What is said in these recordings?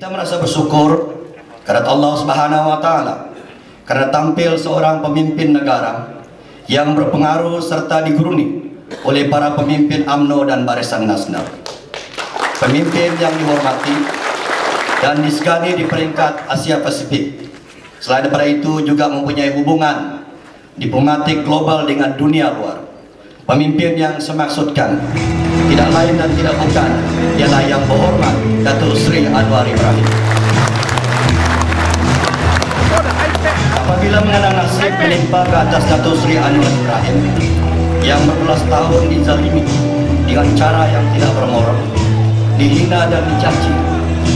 Kita merasa bersyukur karena Allah Subhanahu wa Ta'ala, karena tampil seorang pemimpin negara yang berpengaruh serta diguruni oleh para pemimpin UMNO dan Barisan Nasional. Pemimpin yang dihormati dan disegani di peringkat Asia Pasifik. Selain daripada itu juga mempunyai hubungan diplomatik global dengan dunia luar. Pemimpin yang semaksudkan tidak lain dan tidak bukan ialah yang berhormat Datuk Seri Anwar Ibrahim. Apabila mengenang nasib menimpa ke atas Datuk Seri Anwar Ibrahim yang berbelas tahun dizalimi dengan cara yang tidak bermoral, dihina dan dicaci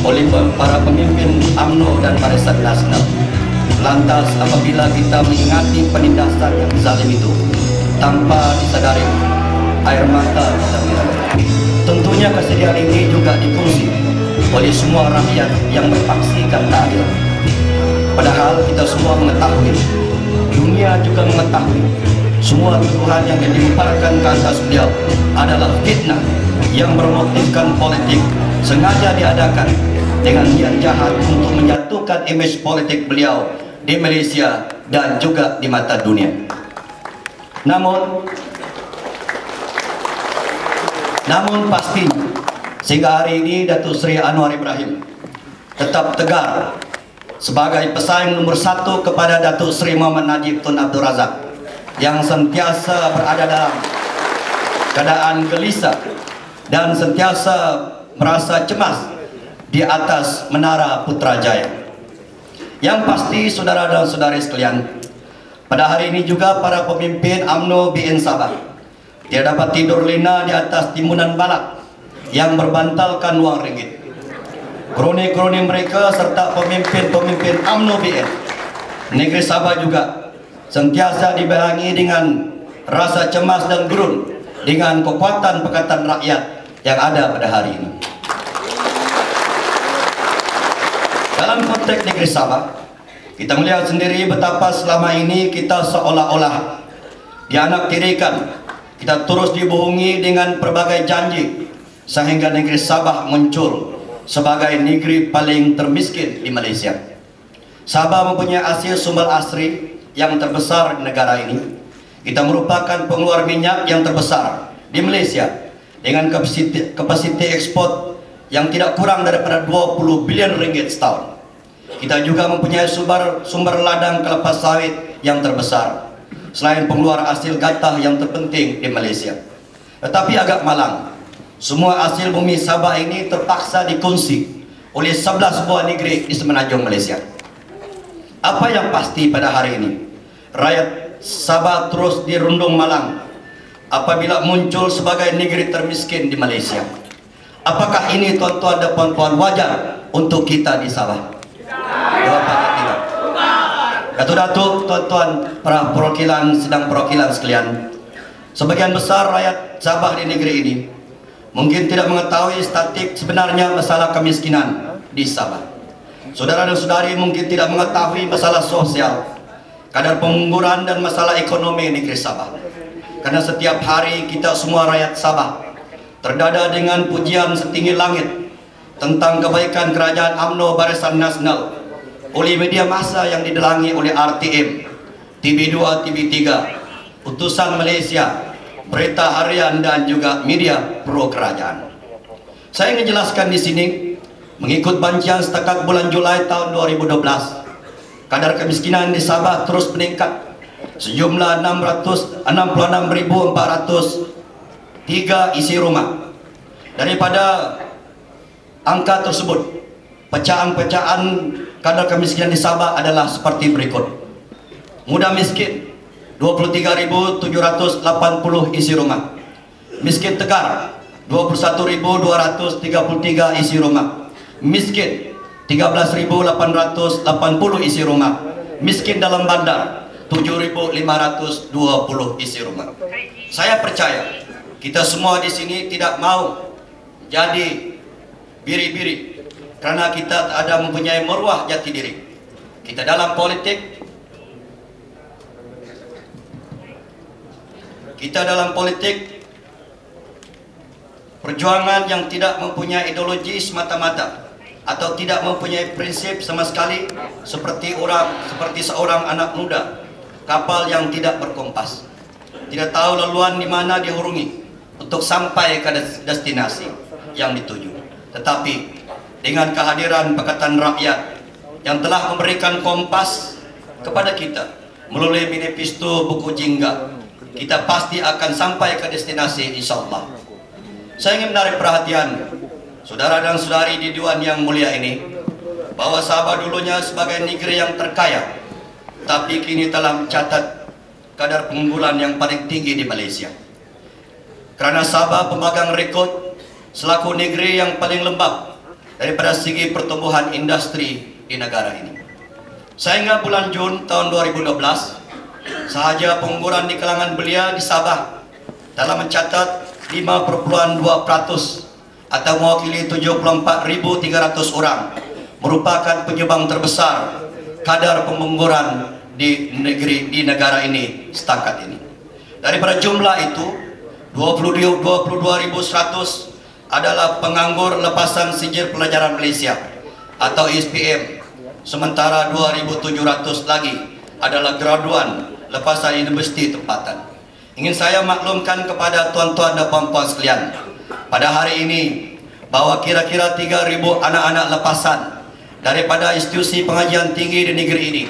oleh para pemimpin UMNO dan Barisan Nasional. Lantas apabila kita mengingati penindasan yang zalim itu, tanpa disadari air mata kita mengalir. Tentunya kesedihan ini juga dikongsi oleh semua rakyat yang berpaksikan tak adil. Padahal kita semua mengetahui, dunia juga mengetahui, semua tuduhan yang dilemparkan ke atas beliau adalah fitnah yang bermotifkan politik, sengaja diadakan dengan niat jahat untuk menjatuhkan imej politik beliau di Malaysia dan juga di mata dunia. Namun pastinya sehingga hari ini Datuk Seri Anwar Ibrahim tetap tegar sebagai pesaing nomor 1 kepada Datuk Seri Muhammad Najib Tun Abdul Razak yang sentiasa berada dalam keadaan gelisah dan sentiasa merasa cemas di atas menara Putrajaya. Yang pasti saudara dan saudari sekalian, pada hari ini juga para pemimpin UMNO BN Sabah dia dapat tidur lena di atas timbunan balak yang berbantalkan wang ringgit. Kroni-kroni mereka serta pemimpin-pemimpin UMNO BN negeri Sabah juga sentiasa dibayangi dengan rasa cemas dan gerun dengan kekuatan Pakatan Rakyat yang ada pada hari ini. Dalam konteks negeri Sabah, kita melihat sendiri betapa selama ini kita seolah-olah dianaktirikan, kita terus dibohongi dengan berbagai janji sehingga negeri Sabah muncul sebagai negeri paling termiskin di Malaysia. Sabah mempunyai hasil sumber asri yang terbesar di negara ini. Kita merupakan pengeluar minyak yang terbesar di Malaysia dengan kapasiti ekspor yang tidak kurang daripada 20 bilion ringgit setahun. Kita juga mempunyai sumber ladang kelapa sawit yang terbesar, selain pengeluar hasil gatah yang terpenting di Malaysia. Tetapi agak malang, semua hasil bumi Sabah ini terpaksa dikongsi oleh 11 buah negeri di semenanjung Malaysia. Apa yang pasti pada hari ini, rakyat Sabah terus dirundung malang apabila muncul sebagai negeri termiskin di Malaysia. Apakah ini tuan-tuan dan puan-puan wajar untuk kita di Sabah? Jawabannya tidak. Datuk-datuk, tuan-tuan para perwakilan sedang perwakilan sekalian, sebagian besar rakyat Sabah di negeri ini mungkin tidak mengetahui statik sebenarnya masalah kemiskinan di Sabah. Saudara dan saudari mungkin tidak mengetahui masalah sosial, kadar pengangguran dan masalah ekonomi negeri Sabah. Karena setiap hari kita semua rakyat Sabah terdada dengan pujian setinggi langit tentang kebaikan kerajaan UMNO Barisan Nasional oleh media massa yang didelangi oleh RTM, TV2, TV3, Utusan Malaysia, Berita Harian dan juga media pro kerajaan. Saya ingin jelaskan di sini, mengikut bancian setakat bulan Julai tahun 2012, kadar kemiskinan di Sabah terus meningkat sejumlah 66.403 isi rumah. Daripada angka tersebut, pecahan-pecahan kadar kemiskinan di Sabah adalah seperti berikut. Muda miskin 23.780 isi rumah. Miskin tegar 21.233 isi rumah. Miskin 13.880 isi rumah. Miskin dalam bandar 7.520 isi rumah. Saya percaya kita semua di sini tidak mau jadi biri-biri karena kita ada mempunyai maruah jati diri. Kita dalam politik, perjuangan yang tidak mempunyai ideologi semata-mata atau tidak mempunyai prinsip sama sekali, seperti seorang anak muda kapal yang tidak berkompas, tidak tahu laluan di mana dihurungi untuk sampai ke destinasi yang dituju. Tetapi dengan kehadiran Pakatan Rakyat yang telah memberikan kompas kepada kita melalui manifesto buku Jingga, kita pasti akan sampai ke destinasi, insyaallah. Saya ingin menarik perhatian saudara dan saudari di Dewan yang mulia ini bahwa Sabah dulunya sebagai negeri yang terkaya, tapi kini telah mencatat kadar pengangguran yang paling tinggi di Malaysia. Karena Sabah pemegang rekod selaku negeri yang paling lembab daripada segi pertumbuhan industri di negara ini. Sehingga bulan Jun tahun 2012 sahaja pengangguran di kalangan belia di Sabah telah mencatat 5,2% atau mewakili 74.300 orang, merupakan penyumbang terbesar kadar pengangguran di negara ini setakat ini. Daripada jumlah itu 22.100 adalah penganggur lepasan sijil pelajaran Malaysia atau SPM, sementara 2.700 lagi adalah graduan lepasan universiti tempatan. Ingin saya maklumkan kepada tuan-tuan dan puan-puan sekalian pada hari ini bahwa kira-kira 3.000 anak-anak lepasan daripada institusi pengajian tinggi di negeri ini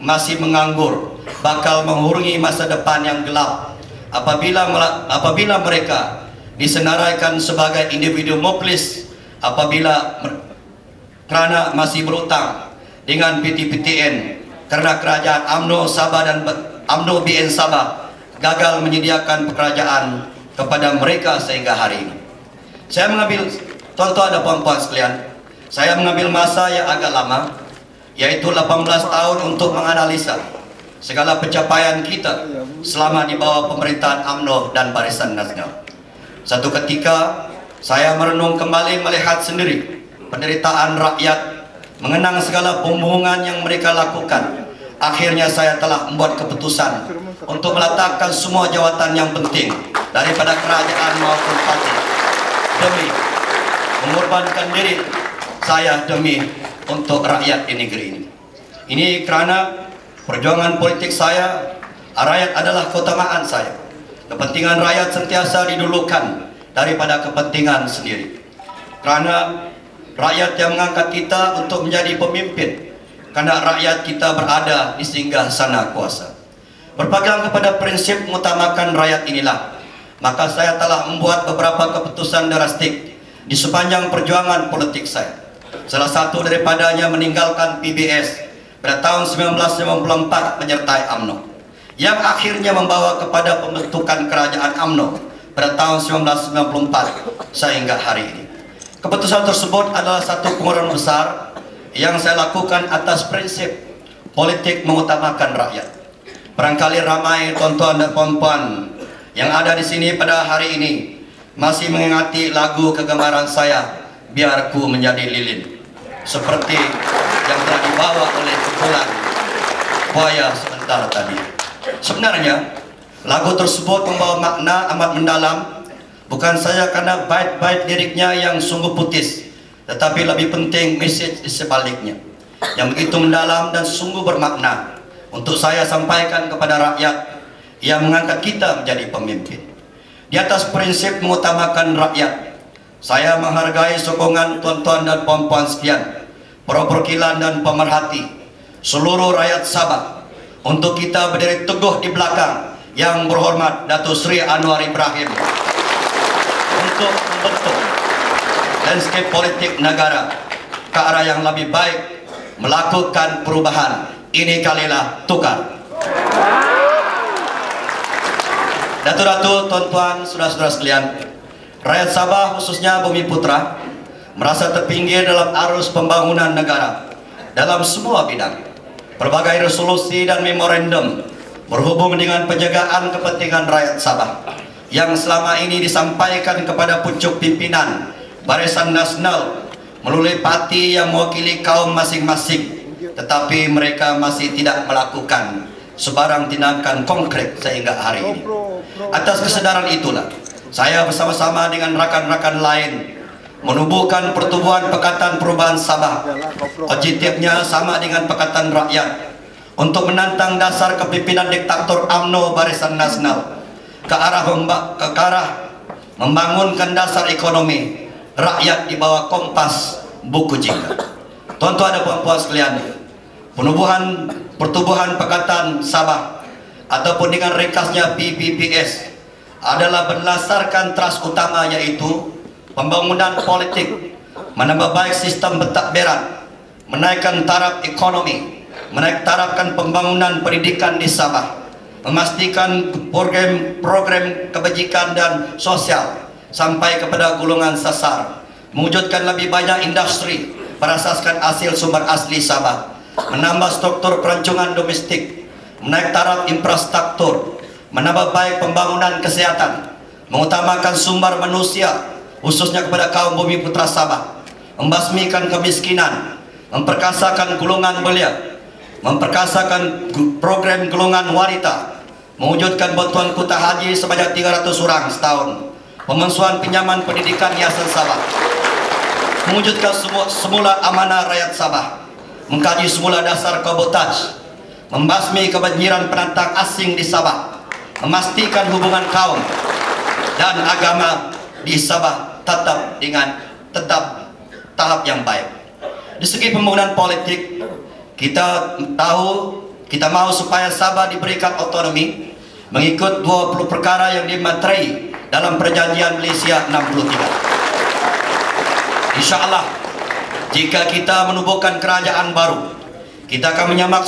masih menganggur, bakal menghurungi masa depan yang gelap apabila mereka disenaraikan sebagai individu muflis kerana masih berutang dengan PTPTN, karena kerajaan UMNO Sabah dan UMNO BN Sabah gagal menyediakan pekerjaan kepada mereka sehingga hari ini. Saya mengambil, tuan-tuan dan puan-puan sekalian, saya mengambil masa yang agak lama, yaitu 18 tahun untuk menganalisa segala pencapaian kita selama di bawah pemerintahan UMNO dan Barisan Nasional. Satu ketika saya merenung kembali, melihat sendiri penderitaan rakyat, mengenang segala pembohongan yang mereka lakukan. Akhirnya saya telah membuat keputusan untuk meletakkan semua jawatan yang penting daripada kerajaan maupun parti, demi mengorbankan diri saya demi untuk rakyat di negeri ini. Ini kerana perjuangan politik saya, rakyat adalah keutamaan saya. Kepentingan rakyat sentiasa didulukan daripada kepentingan sendiri. Kerana rakyat yang mengangkat kita untuk menjadi pemimpin, karena rakyat kita berada di singgah sana kuasa. Berpegang kepada prinsip mengutamakan rakyat inilah, maka saya telah membuat beberapa keputusan drastik di sepanjang perjuangan politik saya. Salah satu daripadanya meninggalkan PBS pada tahun 1994 menyertai UMNO, yang akhirnya membawa kepada pembentukan kerajaan UMNO pada tahun 1994 sehingga hari ini. Keputusan tersebut adalah satu pengorbanan besar yang saya lakukan atas prinsip politik mengutamakan rakyat. Barangkali ramai tuan-tuan dan puan-puan yang ada di sini pada hari ini masih mengingati lagu kegemaran saya, Biar Ku Menjadi Lilin, seperti yang telah dibawa oleh kumpulan buaya sebentar tadi. Sebenarnya lagu tersebut membawa makna amat mendalam, bukan saja karena bait-bait liriknya yang sungguh puitis, tetapi lebih penting message di sebaliknya yang begitu mendalam dan sungguh bermakna untuk saya sampaikan kepada rakyat yang mengangkat kita menjadi pemimpin. Di atas prinsip mengutamakan rakyat, saya menghargai sokongan tuan-tuan dan puan-puan sekalian, para perwakilan dan pemerhati seluruh rakyat Sabah, untuk kita berdiri teguh di belakang yang berhormat Datuk Seri Anwar Ibrahim untuk membentuk landscape politik negara ke arah yang lebih baik, melakukan perubahan. Ini kalilah tukar. Datuk-datuk, tuan-tuan, saudara-saudara sekalian, rakyat Sabah khususnya Bumi Putra merasa terpinggir dalam arus pembangunan negara dalam semua bidang. Berbagai resolusi dan memorandum berhubung dengan penjagaan kepentingan rakyat Sabah yang selama ini disampaikan kepada pucuk pimpinan Barisan Nasional melalui parti yang mewakili kaum masing-masing, tetapi mereka masih tidak melakukan sebarang tindakan konkret sehingga hari ini. Atas kesadaran itulah saya bersama-sama dengan rakan-rakan lain menubuhkan pertumbuhan Pakatan Perubahan Sabah. Objektifnya sama dengan Pakatan Rakyat, untuk menantang dasar kepimpinan diktator UMNO Barisan Nasional ke arah membangunkan dasar ekonomi rakyat di bawah kompas buku jika. Tuan-tuan dan puan-puan sekalian, pertumbuhan Pakatan Sabah ataupun dengan ringkasnya PPPS adalah berdasarkan teras utama, yaitu pembangunan politik, menambah baik sistem pentadbiran, menaikkan taraf ekonomi, menaikkan pembangunan pendidikan di Sabah, memastikan program kebajikan dan sosial sampai kepada golongan sasar, mewujudkan lebih banyak industri berasaskan hasil sumber asli Sabah, menambah struktur perancangan domestik, menaik taraf infrastruktur, menambah baik pembangunan kesehatan, mengutamakan sumber manusia khususnya kepada kaum bumi putra Sabah, membasmikan kemiskinan, memperkasakan golongan belia, memperkasakan program golongan wanita, mewujudkan bantuan kuota haji sebanyak 300 orang setahun, pemesuhan pinjaman pendidikan Yayasan Sabah, mewujudkan semula amanah rakyat Sabah, mengkaji semula dasar kabotaj, membasmi kebanjiran penantang asing di Sabah, memastikan hubungan kaum dan agama di Sabah tetap tahap yang baik. Di segi pembangunan politik, kita mau supaya Sabah diberikan otonomi mengikut 20 perkara yang dimaterai dalam perjanjian Malaysia 63. Insya Allah, jika kita menubuhkan kerajaan baru, kita akan menyimak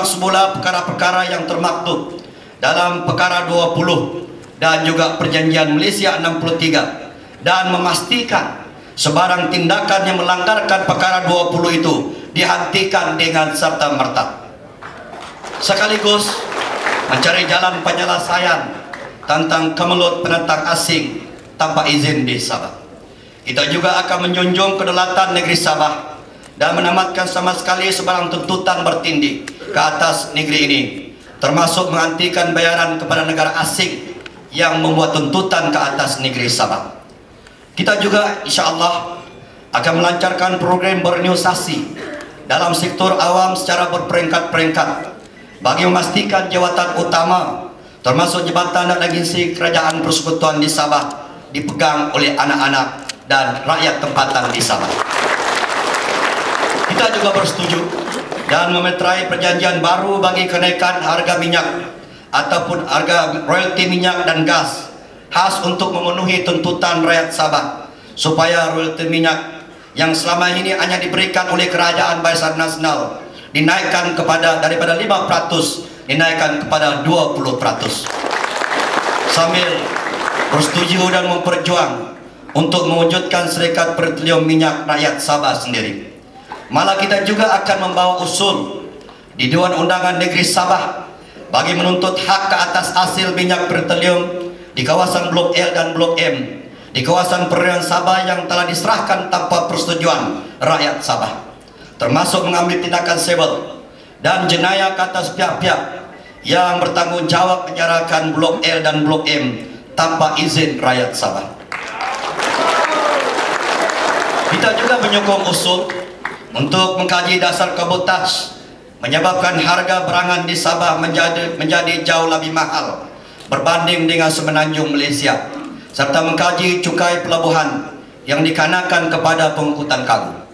semula perkara-perkara yang termaktub dalam perkara 20 dan juga perjanjian Malaysia 63, dan memastikan sebarang tindakan yang melanggarkan perkara 20 itu dihentikan dengan serta-merta, sekaligus mencari jalan penyelesaian tentang kemelut penentang asing tanpa izin di Sabah. Kita juga akan menjunjung kedaulatan negeri Sabah dan menamatkan sama sekali sebarang tuntutan bertindih ke atas negeri ini, termasuk menghentikan bayaran kepada negara asing yang membuat tuntutan ke atas negeri Sabah. Kita juga insya Allah akan melancarkan program berorganisasi dalam sektor awam secara berperingkat-peringkat bagi memastikan jawatan utama termasuk jabatan dan agensi kerajaan persekutuan di Sabah dipegang oleh anak-anak dan rakyat tempatan di Sabah. Kita juga bersetuju dan memeterai perjanjian baru bagi kenaikan harga minyak ataupun harga royalti minyak dan gas khas untuk memenuhi tuntutan rakyat Sabah, supaya royalti minyak yang selama ini hanya diberikan oleh kerajaan Barisan Nasional dinaikkan daripada 5% dinaikkan kepada 20%, sambil bersetuju dan memperjuang untuk mewujudkan Serikat Petroleum Minyak Rakyat Sabah sendiri. Malah kita juga akan membawa usul di Dewan Undangan Negeri Sabah bagi menuntut hak ke atas hasil minyak petroleum di kawasan Blok L dan Blok M di kawasan perairan Sabah yang telah diserahkan tanpa persetujuan rakyat Sabah, termasuk mengambil tindakan sibel dan jenayah ke atas pihak-pihak yang bertanggung jawab menyerahkan Blok L dan Blok M tanpa izin rakyat Sabah. Kita juga menyokong usul untuk mengkaji dasar kabotaj menyebabkan harga berangan di Sabah menjadi jauh lebih mahal berbanding dengan semenanjung Malaysia, serta mengkaji cukai pelabuhan yang dikenakan kepada pengangkutan kargo.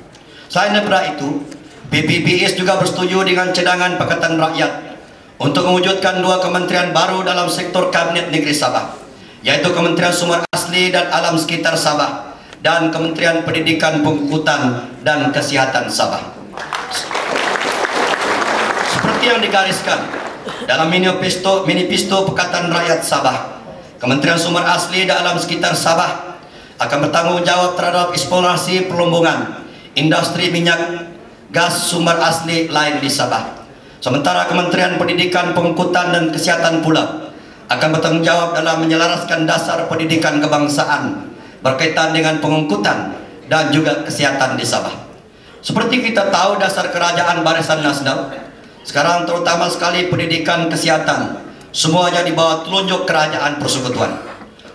Selain daripada itu, PPPS juga bersetuju dengan cadangan Pakatan Rakyat untuk mewujudkan 2 kementerian baru dalam sektor Kabinet Negeri Sabah, yaitu Kementerian Sumber Asli dan Alam Sekitar Sabah dan Kementerian Pendidikan, Pengangkutan dan Kesihatan Sabah. Seperti yang digariskan dalam manifesto Pakatan Rakyat Sabah, Kementerian Sumber Asli dan Alam Sekitar Sabah akan bertanggung jawab terhadap eksplorasi perlombongan industri minyak gas sumber asli lain di Sabah. Sementara Kementerian Pendidikan, Pengangkutan dan Kesihatan pula akan bertanggung jawab dalam menyelaraskan dasar pendidikan kebangsaan berkaitan dengan pengangkutan dan juga kesehatan di Sabah. Seperti kita tahu, dasar kerajaan Barisan Nasional sekarang terutama sekali pendidikan kesehatan semuanya di bawah telunjuk kerajaan persekutuan.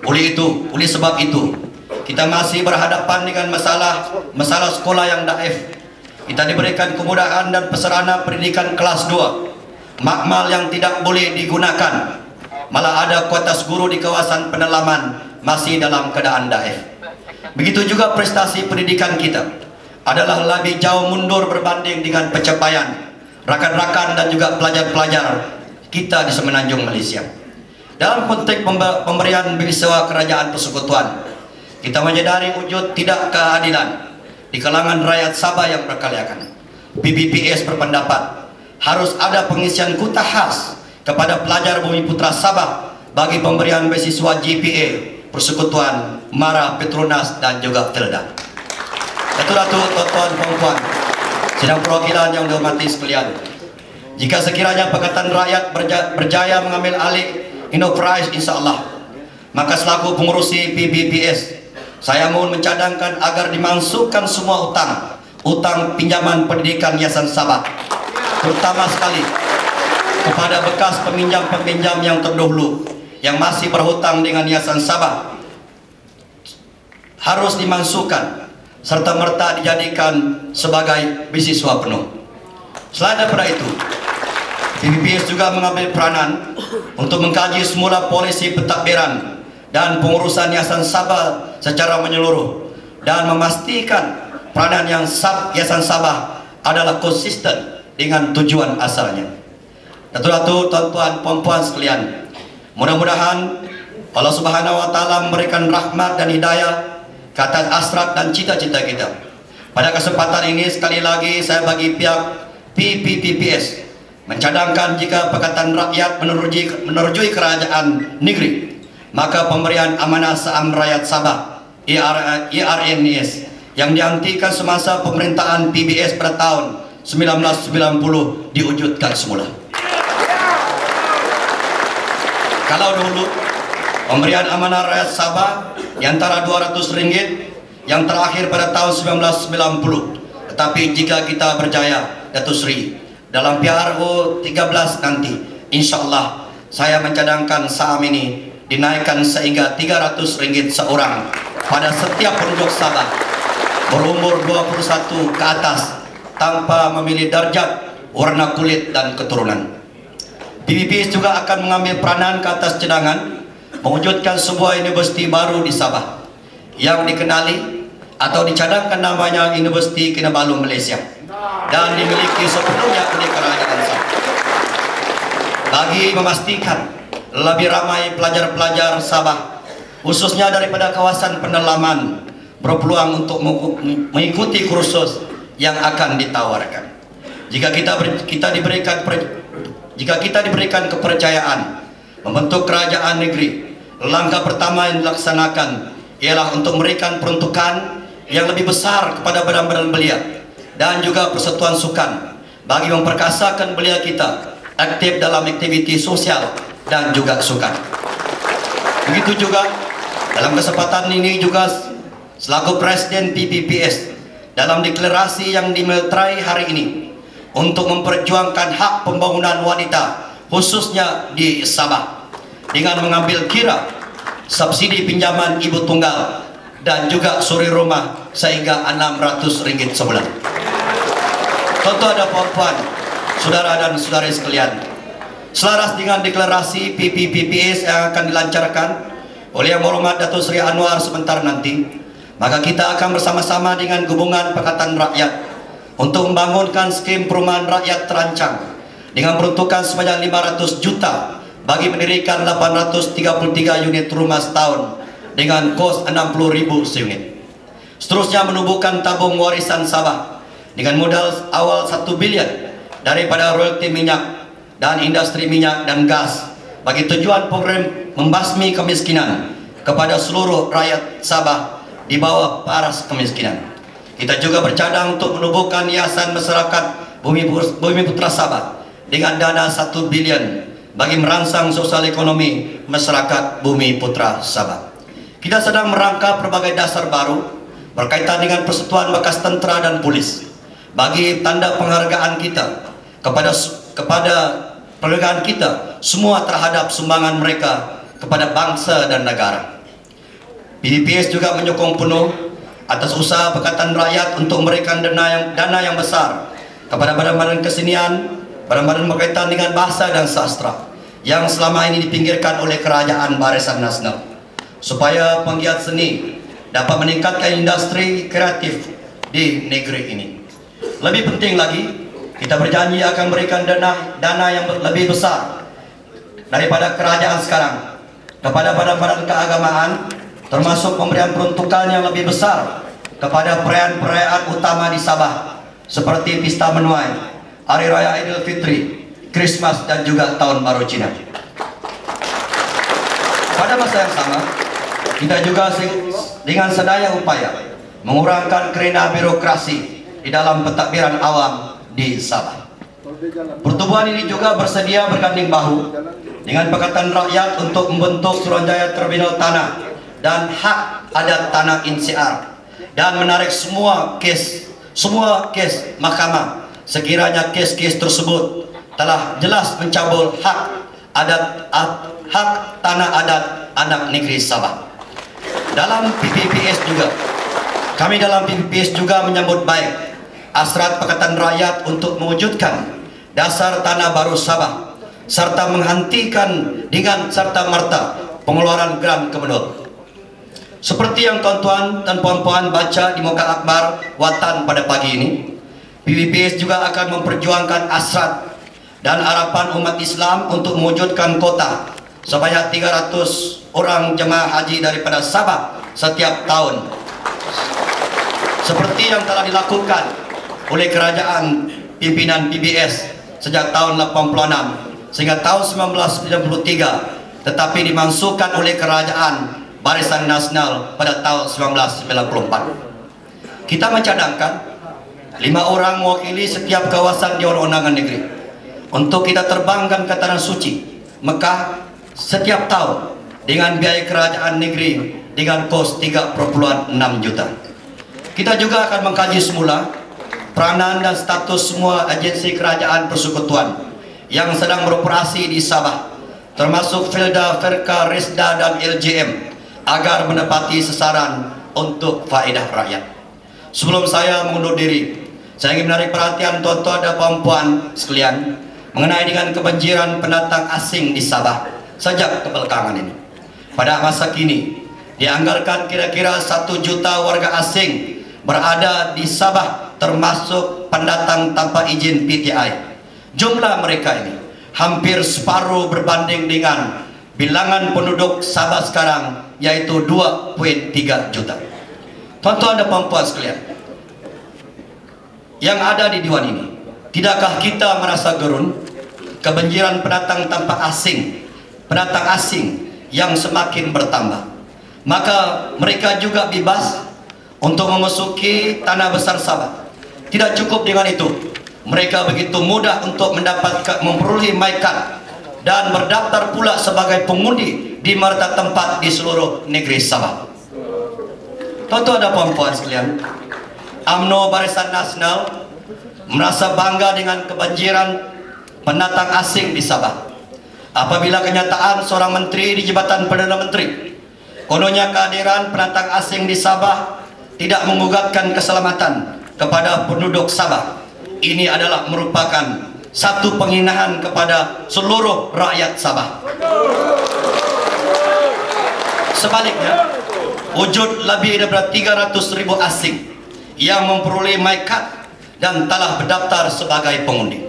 Oleh sebab itu kita masih berhadapan dengan masalah sekolah yang daif. Kita diberikan kemudahan dan sarana pendidikan kelas 2, makmal yang tidak boleh digunakan. Malah ada kuantas guru di kawasan pedalaman masih dalam keadaan daif. Begitu juga prestasi pendidikan kita adalah lebih jauh mundur berbanding dengan pencapaian rakan-rakan dan juga pelajar-pelajar kita di Semenanjung Malaysia. Dalam konteks pemberian beasiswa kerajaan persekutuan, kita menyadari wujud tidak keadilan di kalangan rakyat Sabah yang berkelayakan. PBPS berpendapat harus ada pengisian kuota khas kepada pelajar Bumi Putra Sabah bagi pemberian beasiswa GPA, Persekutuan, Mara, Petronas dan juga Telda. Datuk-datuk, tuan-tuan, puan-puan, sidang perwakilan yang dihormati sekalian, jika sekiranya Pakatan Rakyat berjaya mengambil alih Enterprise insya-Allah, maka selaku pengurusi PBPS, saya mohon mencadangkan agar dimasukkan semua utang pinjaman pendidikan Yayasan Sabah, terutama sekali kepada bekas peminjam-peminjam yang terdahulu yang masih berhutang dengan Yayasan Sabah, harus dimasukkan serta merta dijadikan sebagai beasiswa penuh. Selain daripada itu, PBPS juga mengambil peranan untuk mengkaji semula polisi pentadbiran dan pengurusan Yayasan Sabah secara menyeluruh dan memastikan peranan yang Yayasan Sabah adalah konsisten dengan tujuan asalnya. Datuk-datuk, tuan-tuan, puan-puan sekalian, mudah-mudahan Allah Subhanahu wa taala memberikan rahmat dan hidayah ke atas hasrat dan cita-cita kita. Pada kesempatan ini sekali lagi saya bagi pihak PBPS mencadangkan jika Pakatan Rakyat menerujui kerajaan negeri, maka pemberian amanah saham rakyat Sabah ERNS yang dihentikan semasa pemerintahan PBS pada tahun 1990 diwujudkan semula. Kalau dahulu pemberian amanah rakyat Sabah di antara RM200 yang terakhir pada tahun 1990, tetapi jika kita berjaya, Datuk Seri, dalam PRO 13 nanti, insya Allah saya mencadangkan saham ini dinaikkan sehingga RM300 seorang pada setiap penduduk Sabah berumur 21 ke atas tanpa memilih darjat, warna kulit dan keturunan. PBPS juga akan mengambil peranan ke atas cadangan mewujudkan sebuah universiti baru di Sabah yang dikenali atau dicadangkan namanya Universiti Kinabalu Malaysia dan dimiliki sepenuhnya oleh kerajaan Sabah, bagi memastikan lebih ramai pelajar-pelajar Sabah khususnya daripada kawasan pendalaman berpeluang untuk mengikuti kursus yang akan ditawarkan. Jika kita diberikan kepercayaan membentuk kerajaan negeri, langkah pertama yang dilaksanakan ialah untuk memberikan peruntukan yang lebih besar kepada badan-badan belia dan juga persatuan sukan bagi memperkasakan belia kita aktif dalam aktiviti sosial dan juga sukan. Begitu juga dalam kesempatan ini juga selaku Presiden PBPS dalam deklarasi yang dimeterai hari ini untuk memperjuangkan hak pembangunan wanita khususnya di Sabah dengan mengambil kira subsidi pinjaman ibu tunggal dan juga suri rumah sehingga RM600 sebulan. Tuan-tuan dan puan-puan, saudara dan saudari sekalian, selaras dengan deklarasi PBPS yang akan dilancarkan oleh Yang Berhormat Datuk Seri Anwar sebentar nanti, maka kita akan bersama-sama dengan Gabungan Pakatan Rakyat untuk membangunkan skim perumahan rakyat terancang dengan peruntukan sebanyak 500 juta bagi mendirikan 833 unit rumah setahun dengan kos 60.000 seunit. Seterusnya menubuhkan tabung warisan Sabah dengan modal awal 1 bilion daripada royalti minyak dan industri minyak dan gas bagi tujuan program membasmi kemiskinan kepada seluruh rakyat Sabah di bawah paras kemiskinan. Kita juga bercadang untuk menubuhkan Yayasan Masyarakat Bumi Putra Sabah dengan dana 1 bilion bagi merangsang sosial ekonomi masyarakat Bumi Putra Sabah. Kita sedang merangka berbagai dasar baru berkaitan dengan persatuan bekas tentera dan polis bagi tanda penghargaan kita kepada penghargaan kita semua terhadap sumbangan mereka kepada bangsa dan negara. PBPS juga menyokong penuh atas usaha Pakatan Rakyat untuk memberikan dana yang besar kepada badan-badan kesenian, badan-badan berkaitan dengan bahasa dan sastra yang selama ini dipinggirkan oleh Kerajaan Barisan Nasional, supaya penggiat seni dapat meningkatkan industri kreatif di negeri ini. Lebih penting lagi, kita berjanji akan memberikan dana yang lebih besar daripada kerajaan sekarang kepada badan-badan keagamaan, termasuk pemberian peruntukan yang lebih besar kepada perayaan-perayaan utama di Sabah seperti Pesta Menuai, Hari Raya Idul Fitri, Christmas, dan juga Tahun Baru Cina. Pada masa yang sama, kita juga dengan sedaya upaya mengurangkan kerana birokrasi di dalam pentadbiran awam di Sabah. Pertubuhan ini juga bersedia berganding bahu dengan Pakatan Rakyat untuk membentuk Suruhanjaya Tribunal Tanah dan Hak Adat Tanah NCR dan menarik semua kes mahkamah sekiranya kes-kes tersebut telah jelas mencabul hak tanah adat anak negeri Sabah. Dalam PBPS juga menyambut baik hasrat Pakatan Rakyat untuk mewujudkan dasar tanah baru Sabah serta menghentikan dengan serta merta pengeluaran Gran Kemenut. Seperti yang tuan-tuan dan puan-puan baca di muka akhbar Watan pada pagi ini, PBPS juga akan memperjuangkan hasrat dan harapan umat Islam untuk mewujudkan kota sebanyak 300 orang jemaah haji daripada Sabah setiap tahun, seperti yang telah dilakukan oleh kerajaan pimpinan PBS sejak tahun 86 sehingga tahun 1993, tetapi dimansuhkan oleh kerajaan Barisan Nasional pada tahun 1994. Kita mencadangkan 5 orang mewakili setiap kawasan Dewan Undangan Negeri untuk kita terbangkan ke Tanah Suci Mekah setiap tahun dengan biaya kerajaan negeri dengan kos 3,6 juta. Kita juga akan mengkaji semula peranan dan status semua agensi kerajaan persekutuan yang sedang beroperasi di Sabah, termasuk Filda, Ferka, Resda, dan LJM, agar menepati sasaran untuk faedah rakyat. Sebelum saya mengundur diri, saya ingin menarik perhatian tuan-tuan dan puan-puan sekalian mengenai dengan kebanjiran pendatang asing di Sabah sejak kebelakangan ini. Pada masa kini, dianggarkan kira-kira 1 juta warga asing berada di Sabah, termasuk pendatang tanpa izin PTI. Jumlah mereka ini hampir separuh berbanding dengan bilangan penduduk Sabah sekarang, yaitu 2,3 juta. Tuan-tuan dan puan-puan sekalian yang ada di Dewan ini, tidakkah kita merasa gerun kebanjiran pendatang asing yang semakin bertambah? Maka mereka juga bebas untuk memasuki tanah besar Sabah. Tidak cukup dengan itu, mereka begitu mudah untuk memperoleh maikat dan berdaftar pula sebagai pengundi di merta tempat di seluruh negeri Sabah. Tuan-tuan dan puan-puan sekalian, UMNO Barisan Nasional merasa bangga dengan kebanjiran pendatang asing di Sabah. Apabila kenyataan seorang menteri di jabatan Perdana Menteri, kononnya kehadiran pendatang asing di Sabah tidak mengugatkan keselamatan kepada penduduk Sabah, ini adalah merupakan satu penghinaan kepada seluruh rakyat Sabah. Sebaliknya, wujud lebih daripada 300.000 asing yang memperoleh maikat dan telah berdaftar sebagai pengundi.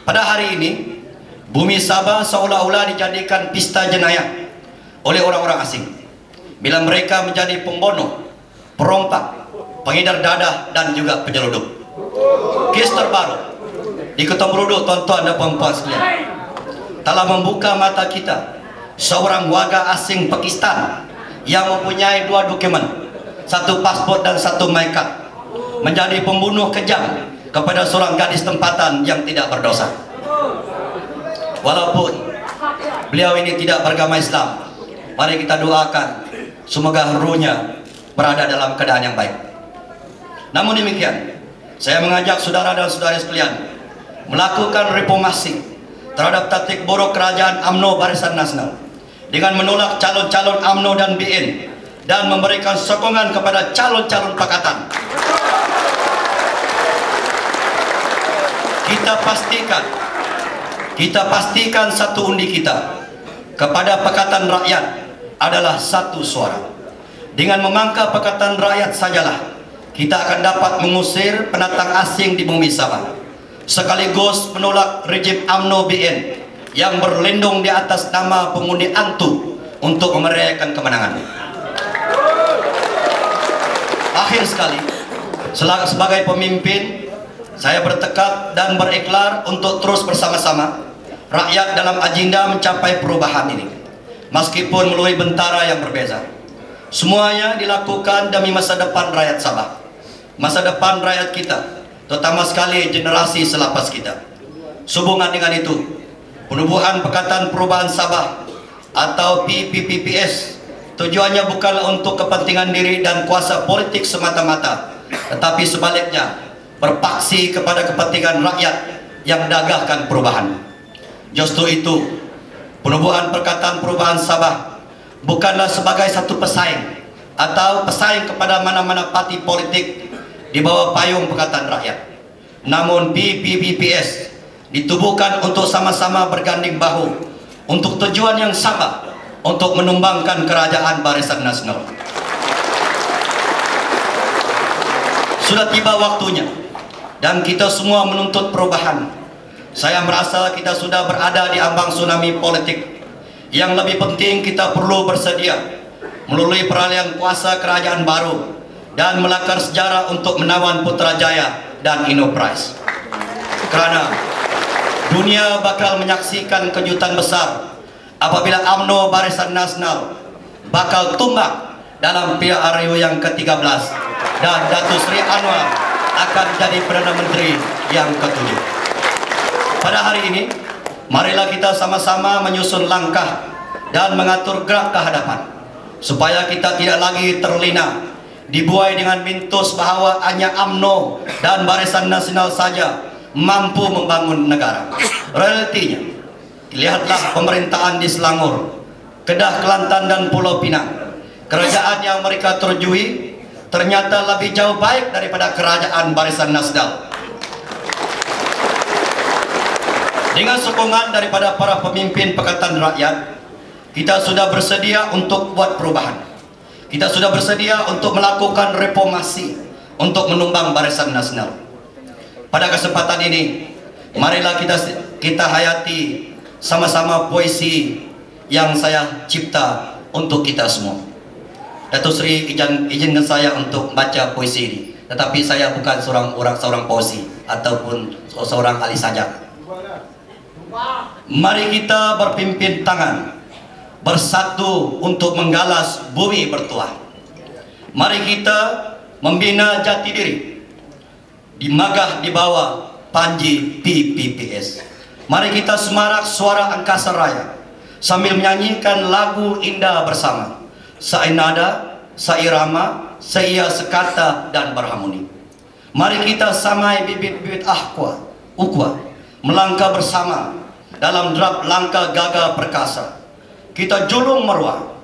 Pada hari ini, bumi Sabah seolah-olah dijadikan pesta jenayah oleh orang-orang asing bila mereka menjadi pembunuh, perompak, pengedar dadah, dan juga penyelundup. Kes terbaru di Ketomberudu, tuan-tuan dan puan-puan sekalian, telah membuka mata kita. Seorang warga asing Pakistan yang mempunyai 2 dokumen, 1 pasport dan 1 maikat, menjadi pembunuh kejam kepada seorang gadis tempatan yang tidak berdosa. Walaupun beliau ini tidak beragama Islam, mari kita doakan semoga ruhnya berada dalam keadaan yang baik. Namun demikian, saya mengajak saudara dan saudari sekalian melakukan reformasi terhadap taktik buruk kerajaan UMNO Barisan Nasional dengan menolak calon-calon UMNO dan BN dan memberikan sokongan kepada calon-calon pakatan. Kita pastikan satu undi kita kepada Pakatan Rakyat adalah satu suara. Dengan memangka Pakatan Rakyat sajalah kita akan dapat mengusir pendatang asing di bumi Sabah, sekaligus menolak rejim UMNO BN yang berlindung di atas nama pengundi antu untuk memerayakan kemenangan. Akhir sekali, sebagai pemimpin, saya bertekad dan berikrar untuk terus bersama-sama rakyat dalam agenda mencapai perubahan ini, meskipun melalui bentara yang berbeza. Semuanya dilakukan demi masa depan rakyat Sabah, masa depan rakyat kita, terutama sekali generasi selepas kita. Sehubungan dengan itu, penubuhan Pakatan Perubahan Sabah atau PPPS tujuannya bukanlah untuk kepentingan diri dan kuasa politik semata-mata, tetapi sebaliknya berpaksi kepada kepentingan rakyat yang dagahkan perubahan. Justru itu, penubuhan Pakatan Perubahan Sabah bukanlah sebagai satu pesaing atau pesaing kepada mana-mana parti politik di bawah payung Pakatan Rakyat. Namun PPPS ditubuhkan untuk sama-sama berganding bahu untuk tujuan yang sama, untuk menumbangkan kerajaan Barisan Nasional. Sudah tiba waktunya dan kita semua menuntut perubahan. Saya merasa kita sudah berada di ambang tsunami politik. Yang lebih penting, kita perlu bersedia melalui peralihan kuasa kerajaan baru dan melakar sejarah untuk menawan Putrajaya dan Innoprice. Kerana dunia bakal menyaksikan kejutan besar apabila UMNO Barisan Nasional bakal tumbang dalam PRU yang ke-13 dan Datuk Seri Anwar akan jadi Perdana Menteri yang ke-7. Pada hari ini, marilah kita sama-sama menyusun langkah dan mengatur gerak ke hadapan, supaya kita tidak lagi terlena dibuai dengan mitos bahawa hanya UMNO dan Barisan Nasional saja mampu membangun negara. Realitinya, lihatlah pemerintahan di Selangor, Kedah, Kelantan dan Pulau Pinang. Kerajaan yang mereka terjui ternyata lebih jauh baik daripada kerajaan Barisan Nasional. Dengan sokongan daripada para pemimpin Pakatan Rakyat, kita sudah bersedia untuk buat perubahan. Kita sudah bersedia untuk melakukan reformasi untuk menumbang Barisan Nasional. Pada kesempatan ini, marilah kita hayati sama-sama puisi yang saya cipta untuk kita semua. Datuk Seri izinkan saya untuk baca puisi ini, tetapi saya bukan seorang puisi ataupun seorang ahli sajak. Mari kita berpimpin tangan, bersatu untuk menggalas bumi bertuah. Mari kita membina jati diri, dimagah di bawah panji PPPS. Mari kita semarak suara angkasa raya sambil menyanyikan lagu indah bersama, sainada, sairama, seia sekata dan berharmoni. Mari kita samai bibit-bibit ukwa, melangkah bersama dalam derap langkah gagah perkasa. Kita julung meruah,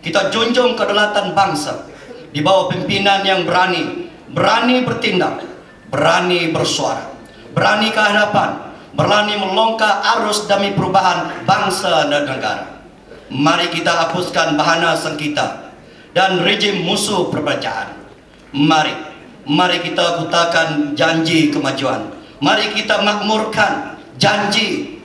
kita junjung kedaulatan bangsa di bawah pimpinan yang berani bertindak, berani bersuara, berani ke hadapan, berani melongkar arus demi perubahan bangsa dan negara. Mari kita hapuskan bahana sengketa dan rejim musuh perbacaan. Mari kita kutakan janji kemajuan. Mari kita makmurkan janji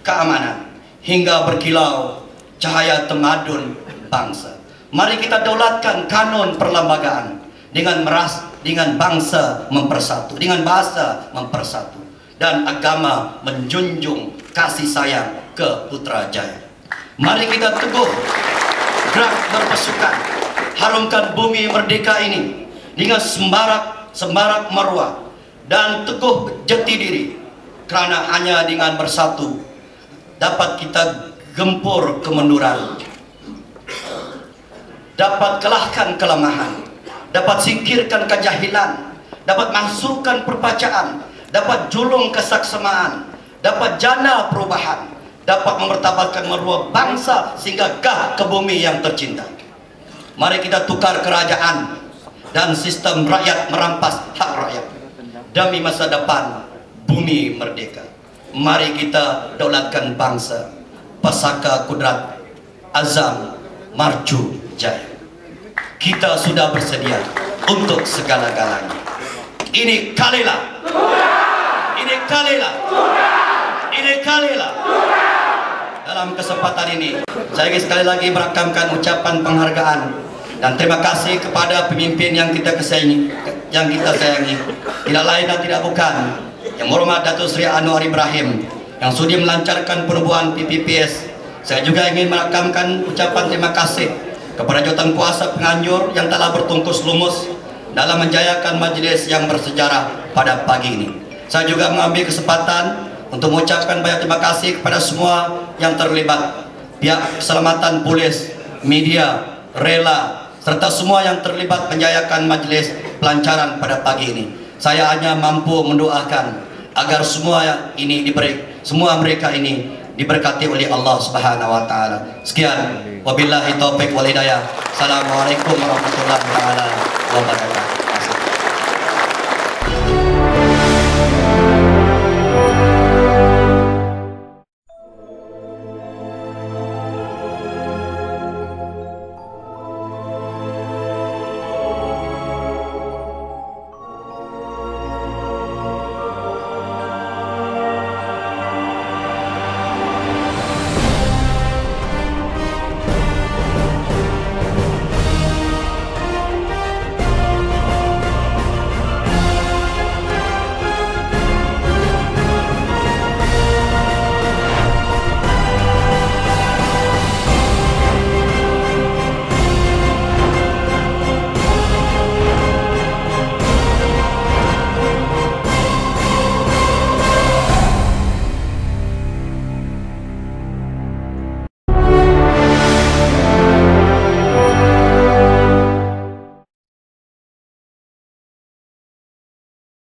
keamanan hingga berkilau cahaya temadun bangsa. Mari kita daulatkan kanun perlembagaan dengan bangsa mempersatu, dengan bahasa mempersatu, dan agama menjunjung kasih sayang ke Putrajaya. Mari kita teguh gerak berpasukan, harumkan bumi merdeka ini dengan semarak maruah dan teguh jati diri, kerana hanya dengan bersatu dapat kita gempur kemunduran, dapat kelahkan kelemahan, dapat singkirkan kejahilan, dapat masukkan perbacaan, dapat julung kesaksamaan, dapat jana perubahan, dapat memertabatkan maruah bangsa sehingga gah ke bumi yang tercinta. Mari kita tukar kerajaan dan sistem rakyat merampas hak rakyat demi masa depan bumi merdeka. Mari kita daulatkan bangsa. Pasaka Kudrat Azam Marju Jaya. Kita sudah bersedia untuk segala-galanya. Ini kalilah. Ini kalilah. Ini kalilah. Dalam kesempatan ini, saya ingin sekali lagi merakamkan ucapan penghargaan dan terima kasih kepada pemimpin yang kita sayangi, tidak lain dan tidak bukan Yang Hormat Datuk Seri Anwar Ibrahim yang sudi melancarkan penubuhan PPPS. Saya juga ingin merakamkan ucapan terima kasih kepada jawatan kuasa penganjur yang telah bertungkus lumus dalam menjayakan majlis yang bersejarah pada pagi ini. Saya juga mengambil kesempatan untuk mengucapkan banyak terima kasih kepada semua yang terlibat, pihak keselamatan polis, media, rela, serta semua yang terlibat menjayakan majlis pelancaran pada pagi ini. Saya hanya mampu mendoakan agar semua mereka ini diberkati oleh Allah Subhanahu wa taala. Sekian, wabillahi taufik wal hidayah. Assalamualaikum warahmatullahi wabarakatuh.